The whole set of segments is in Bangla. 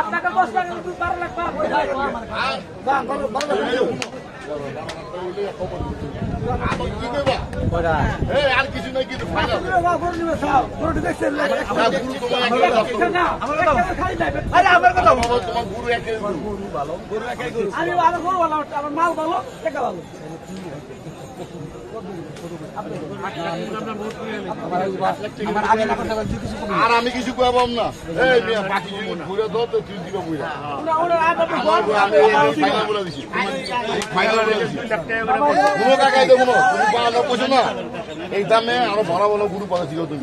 আপনাকে 10 টাকা 12 লাখ পাবো আর কিছু নাই কিন্তু ফাইনাল তোমার গুরু একে আমি ভালো গরু ভালো আমার মাল ভালো টাকা ভালো আর আমি কিছু কইবাম না এই মিয়া বাকি ঘুরে দাও তো তুই দিবা বুইরা আমি ফাইনাল বলে দিছি ফাইনাল বলে দিছি গুরু কাকাই দেবো না তুমি পাওয়া পয়সা না এই দামে আরো ভালো ভালো গুরু পাওয়া ছিল তুমি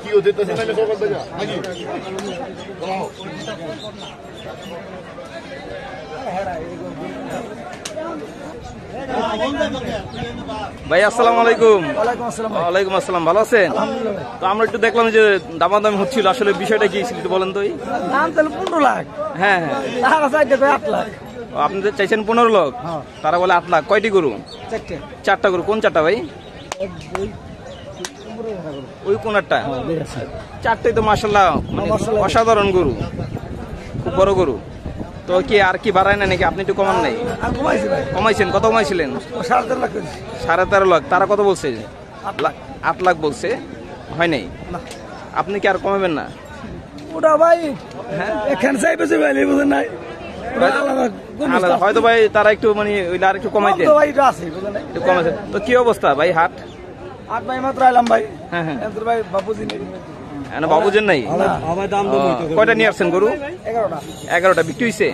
কি হতে তো সেটা আমি সকাল থেকে নাকি ভাই আসসালামু আলাইকুম। ওয়ালাইকুম আসসালাম। ওয়ালাইকুম আসসালাম, ভালো আছেন? তো আমরা একটু দেখলাম যে দামাদামি হচ্ছিল, আসলে বিষয়টা কি ছিল একটু বলেন তো। দাম তাহলে 15 লাখ। হ্যাঁ হ্যাঁ, তারা চাইতে 8 লাখ। আপনি তো চাইছেন 15 লাখ, তারা বলে 8 লাখ। কয়টি গরু? চারটা গরু। কোন চারটা ভাই? ওই কোনারটা চারটাই তো মাশাআল্লাহ অসাধারণ গরু, খুব বড় গরু। তো কি আর কি বাড়ায় না নাকি? আপনি একটু কমান নাই? কমাইছেন। কত কমাইছিলেন? 13.5 লাখ। তারা কত বলছে? 8 লাখ বলছে, হয় নাই। আপনি কি আর কমাবেন না? ওটা ভাই এখান চাইবে যে ভাই বুঝেন নাই, হয়তো ভাই তারা একটু মানে ওইটা আর একটু কমাই দেন, একটু কমাইছে। তো কি অবস্থা ভাই হাট? আট ভাই মাত্র আইলাম ভাই। হ্যাঁ হ্যাঁ, ভাই বাপুজি নেই, বাবুজের নাই। কয়টা নিয়ে আসছেন গরু? 11টা। বিক্রি হয়েছে?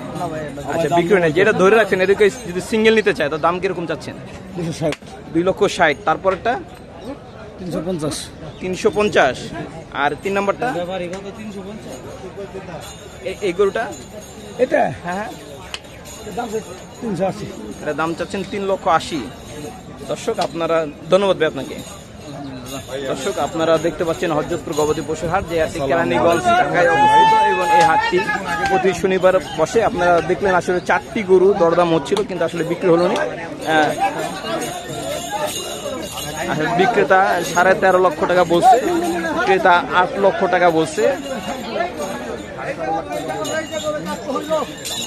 আচ্ছা, বিক্রি নেই। যেটা ধরে রাখছেন এদিকে যদি সিঙ্গেল নিতে চায় তো দাম কিরকম চাচ্ছেন? 2,60,000। তারপরটা 350। আর 3 নম্বরটা এই গরুটা? এটা হ্যাঁ, এটা দাম চাচ্ছেন 3,80,000। দর্শক আপনারা, ধন্যবাদ ভাই আপনাকে। দর্শক আপনারা দেখতে পাচ্ছেন হযরতপুর গবাদি পশুর হাট, যে হাটটি কেরানীগঞ্জ ঢাকায় অবস্থিত, এবং এই হাটটি প্রতি শনিবার বসে। আপনারা দেখলেন আসলে 4টি গরু দরদাম হচ্ছিল, কিন্তু আসলে বিক্রি হলো না। বিক্রেতা 13.5 লক্ষ টাকা বলছে, ক্রেতা 8 লক্ষ টাকা বলছে।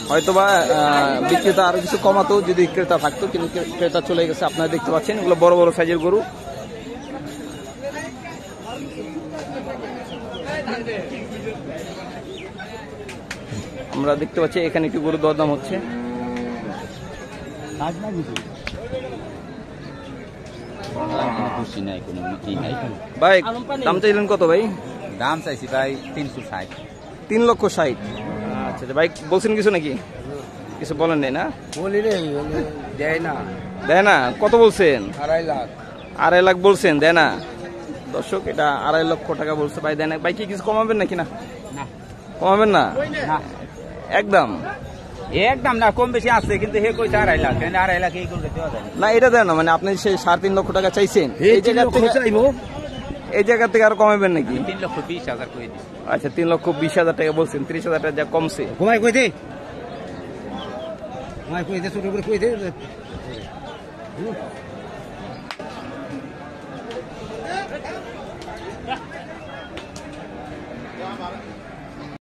হয়তোবা বিক্রেতা আরো কিছু কমাতো যদি ক্রেতা থাকতো, কিন্তু ক্রেতা চলে গেছে। আপনারা দেখতে পাচ্ছেন এগুলো বড় বড় সাইজের গরু। আমরা দেখতে পাচ্ছি এখানে একটু গরু দরদাম হচ্ছে। ভাই দাম চাইলেন কত ভাই? দাম চাইছি ভাই 360। 3,60,000। আচ্ছা ভাই, বলছেন কিছু নাকি? কিছু বলেন নাই না? বলি রে, দেয় না। দেয় না? কত বলছেন? 2.5 লাখ। 2.5 লাখ বলছেন, দেয় না। দর্শক এটা 2.5 লক্ষ টাকা বলছে ভাই, দেয় না। ভাই কি কিছু কমাবেন নাকি? না কমাবেন না, একদম একদম না, কম বেশি আছে, কিন্তু হে কইছে 2.5 লাখ। 2.5 লাখ এই গরুটা দেওয়া যায় না? এটা দেয় না মানে আপনি সেই 3.5 লক্ষ টাকা চাইছেন, এই জায়গা থেকে আর কমাবেন নাকি? 3,20,000 কই দিছি। আচ্ছা, 3,20,000 টাকা বলছেন, 30,000 টাকা যা কমছে। ঘুমাই কই দে, ঘুমাই কই দে, ছোট করে কই দে।